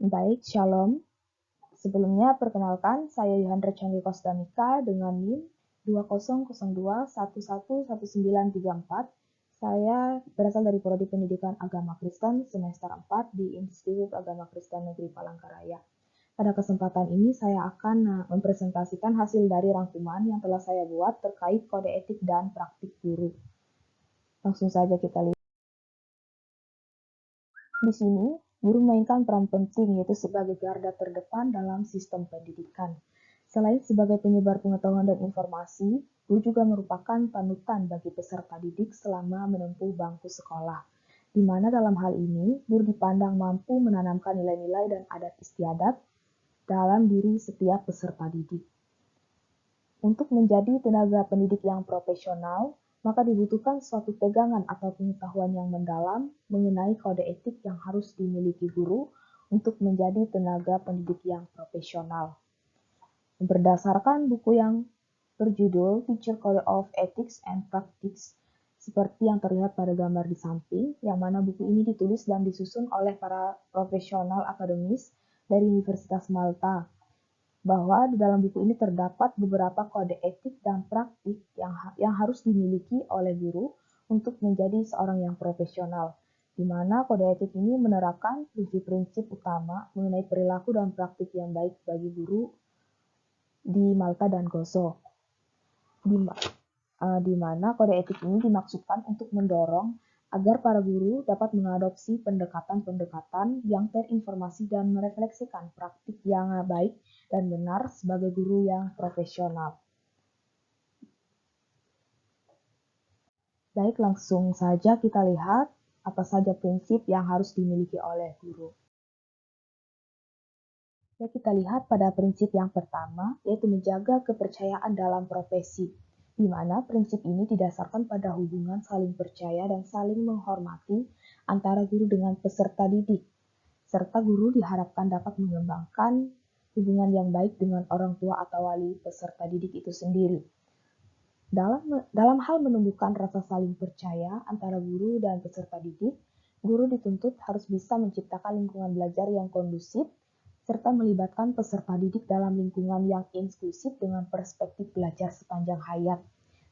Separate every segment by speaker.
Speaker 1: Baik, Shalom. Sebelumnya, perkenalkan, saya Yohandra Chandra Kostamika dengan NIM 200211111934. Saya berasal dari Prodi Pendidikan Agama Kristen semester 4 di Institut Agama Kristen Negeri Palangkaraya. Pada kesempatan ini, saya akan mempresentasikan hasil dari rangkuman yang telah saya buat terkait kode etik dan praktik guru. Langsung saja kita lihat. Di sini, guru memainkan peran penting yaitu sebagai garda terdepan dalam sistem pendidikan. Selain sebagai penyebar pengetahuan dan informasi, guru juga merupakan panutan bagi peserta didik selama menempuh bangku sekolah, di mana dalam hal ini, guru dipandang mampu menanamkan nilai-nilai dan adat istiadat dalam diri setiap peserta didik. Untuk menjadi tenaga pendidik yang profesional, maka dibutuhkan suatu pegangan atau pengetahuan yang mendalam mengenai kode etik yang harus dimiliki guru untuk menjadi tenaga pendidik yang profesional. Berdasarkan buku yang berjudul Teacher Code of Ethics and Practice, seperti yang terlihat pada gambar di samping, yang mana buku ini ditulis dan disusun oleh para profesional akademis dari Universitas Malta, bahwa di dalam buku ini terdapat beberapa kode etik dan praktik yang harus dimiliki oleh guru untuk menjadi seorang yang profesional, di mana kode etik ini menerapkan prinsip-prinsip utama mengenai perilaku dan praktik yang baik bagi guru di Malta dan Gozo, di mana kode etik ini dimaksudkan untuk mendorong agar para guru dapat mengadopsi pendekatan-pendekatan yang terinformasi dan merefleksikan praktik yang baik dan benar sebagai guru yang profesional. Baik, langsung saja kita lihat apa saja prinsip yang harus dimiliki oleh guru. Ya, kita lihat pada prinsip yang pertama, yaitu menjaga kepercayaan dalam profesi, di mana prinsip ini didasarkan pada hubungan saling percaya dan saling menghormati antara guru dengan peserta didik, serta guru diharapkan dapat mengembangkan hubungan yang baik dengan orang tua atau wali peserta didik itu sendiri. Dalam hal menumbuhkan rasa saling percaya antara guru dan peserta didik, guru dituntut harus bisa menciptakan lingkungan belajar yang kondusif, serta melibatkan peserta didik dalam lingkungan yang inklusif dengan perspektif belajar sepanjang hayat.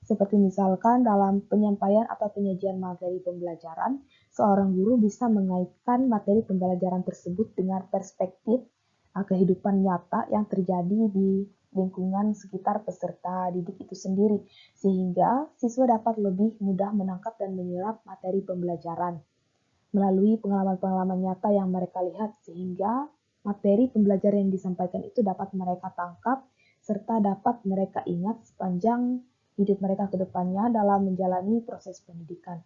Speaker 1: Seperti misalkan dalam penyampaian atau penyajian materi pembelajaran, seorang guru bisa mengaitkan materi pembelajaran tersebut dengan perspektif kehidupan nyata yang terjadi di lingkungan sekitar peserta didik itu sendiri, sehingga siswa dapat lebih mudah menangkap dan menyerap materi pembelajaran melalui pengalaman-pengalaman nyata yang mereka lihat, sehingga materi pembelajaran yang disampaikan itu dapat mereka tangkap serta dapat mereka ingat sepanjang hidup mereka ke depannya dalam menjalani proses pendidikan.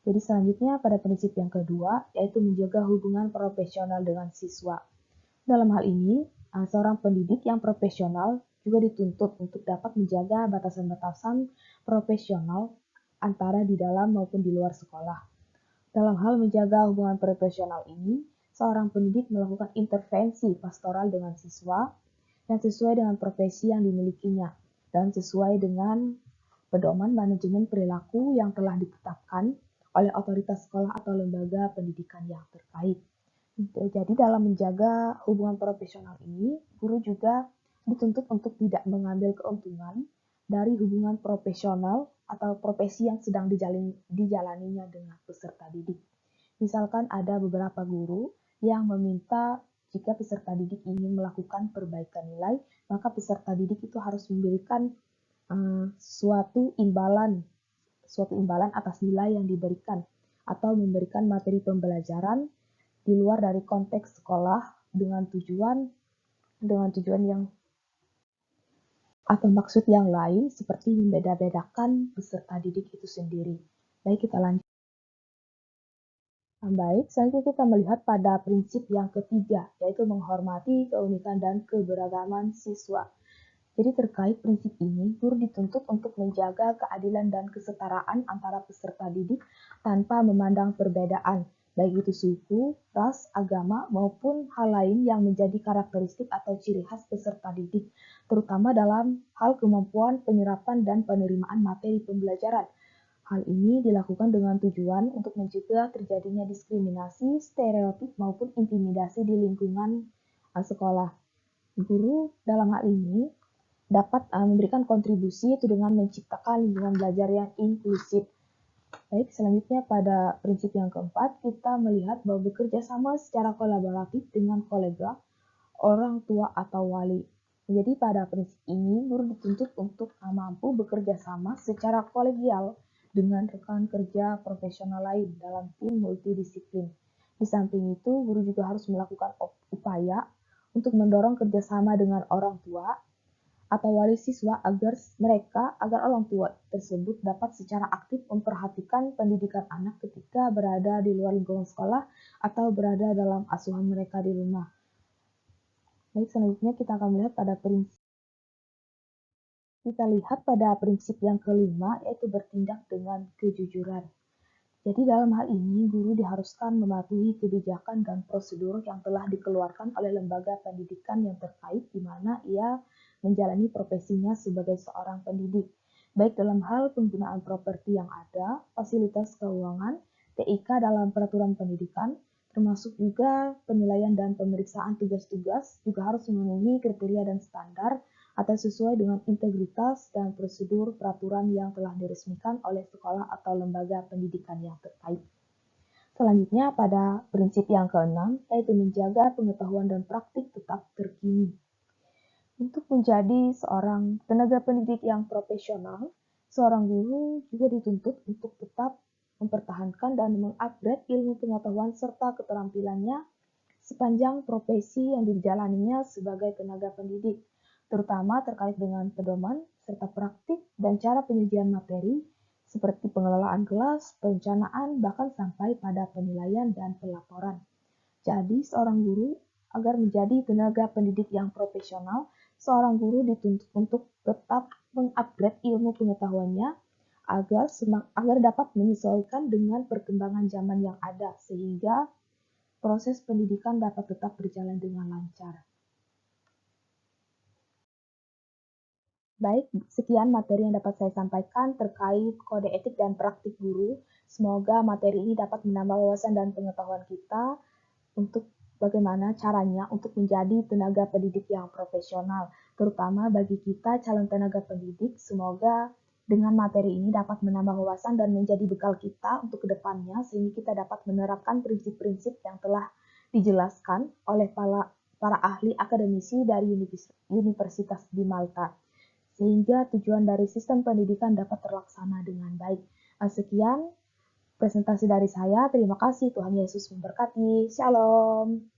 Speaker 1: Jadi selanjutnya pada prinsip yang kedua, yaitu menjaga hubungan profesional dengan siswa. Dalam hal ini, seorang pendidik yang profesional juga dituntut untuk dapat menjaga batasan-batasan profesional antara di dalam maupun di luar sekolah. Dalam hal menjaga hubungan profesional ini, seorang pendidik melakukan intervensi pastoral dengan siswa yang sesuai dengan profesi yang dimilikinya dan sesuai dengan pedoman manajemen perilaku yang telah ditetapkan oleh otoritas sekolah atau lembaga pendidikan yang terkait. Jadi dalam menjaga hubungan profesional ini, guru juga dituntut untuk tidak mengambil keuntungan dari hubungan profesional atau profesi yang sedang dijalaninya dengan peserta didik. Misalkan ada beberapa guru yang meminta jika peserta didik ingin melakukan perbaikan nilai, maka peserta didik itu harus memberikan suatu imbalan atas nilai yang diberikan atau memberikan materi pembelajaran di luar dari konteks sekolah dengan tujuan yang atau maksud yang lain seperti membeda-bedakan peserta didik itu sendiri. Baik, kita lanjut. Baik, selanjutnya kita melihat pada prinsip yang ketiga, yaitu menghormati keunikan dan keberagaman siswa. Jadi terkait prinsip ini, guru dituntut untuk menjaga keadilan dan kesetaraan antara peserta didik tanpa memandang perbedaan, baik itu suku, ras, agama, maupun hal lain yang menjadi karakteristik atau ciri khas peserta didik, terutama dalam hal kemampuan penyerapan dan penerimaan materi pembelajaran. Hal ini dilakukan dengan tujuan untuk mencegah terjadinya diskriminasi, stereotip, maupun intimidasi di lingkungan sekolah. Guru dalam hal ini dapat memberikan kontribusi itu dengan menciptakan lingkungan belajar yang inklusif. Baik, selanjutnya pada prinsip yang keempat, kita melihat bahwa bekerja sama secara kolaboratif dengan kolega, orang tua, atau wali. Jadi pada prinsip ini, guru dituntut untuk mampu bekerja sama secara kolegial dengan rekan kerja profesional lain dalam tim multidisiplin. Di samping itu, guru juga harus melakukan upaya untuk mendorong kerjasama dengan orang tua atau wali siswa agar orang tua tersebut dapat secara aktif memperhatikan pendidikan anak ketika berada di luar lingkungan sekolah atau berada dalam asuhan mereka di rumah. Baik, selanjutnya kita akan melihat pada prinsip yang kelima, yaitu bertindak dengan kejujuran. Jadi dalam hal ini, guru diharuskan mematuhi kebijakan dan prosedur yang telah dikeluarkan oleh lembaga pendidikan yang terkait di mana ia menjalani profesinya sebagai seorang pendidik, baik dalam hal penggunaan properti yang ada, fasilitas keuangan, TIK dalam peraturan pendidikan, termasuk juga penilaian dan pemeriksaan tugas-tugas juga harus memenuhi kriteria dan standar atau sesuai dengan integritas dan prosedur peraturan yang telah diresmikan oleh sekolah atau lembaga pendidikan yang terkait. Selanjutnya pada prinsip yang keenam, yaitu menjaga pengetahuan dan praktik tetap terkini. Untuk menjadi seorang tenaga pendidik yang profesional, seorang guru juga dituntut untuk tetap mempertahankan dan mengupgrade ilmu pengetahuan serta keterampilannya sepanjang profesi yang dijalaninya sebagai tenaga pendidik, terutama terkait dengan pedoman serta praktik dan cara penyajian materi seperti pengelolaan kelas, perencanaan, bahkan sampai pada penilaian dan pelaporan. Jadi, seorang guru agar menjadi tenaga pendidik yang profesional, seorang guru dituntut untuk tetap mengupgrade ilmu pengetahuannya agar dapat menyesuaikan dengan perkembangan zaman yang ada, sehingga proses pendidikan dapat tetap berjalan dengan lancar. Baik, sekian materi yang dapat saya sampaikan terkait kode etik dan praktik guru. Semoga materi ini dapat menambah wawasan dan pengetahuan kita untuk bagaimana caranya untuk menjadi tenaga pendidik yang profesional, terutama bagi kita calon tenaga pendidik. Semoga dengan materi ini dapat menambah wawasan dan menjadi bekal kita untuk kedepannya, sehingga kita dapat menerapkan prinsip-prinsip yang telah dijelaskan oleh para ahli akademisi dari Universitas di Malta, sehingga tujuan dari sistem pendidikan dapat terlaksana dengan baik. Sekian presentasi dari saya. Terima kasih. Tuhan Yesus memberkati. Shalom.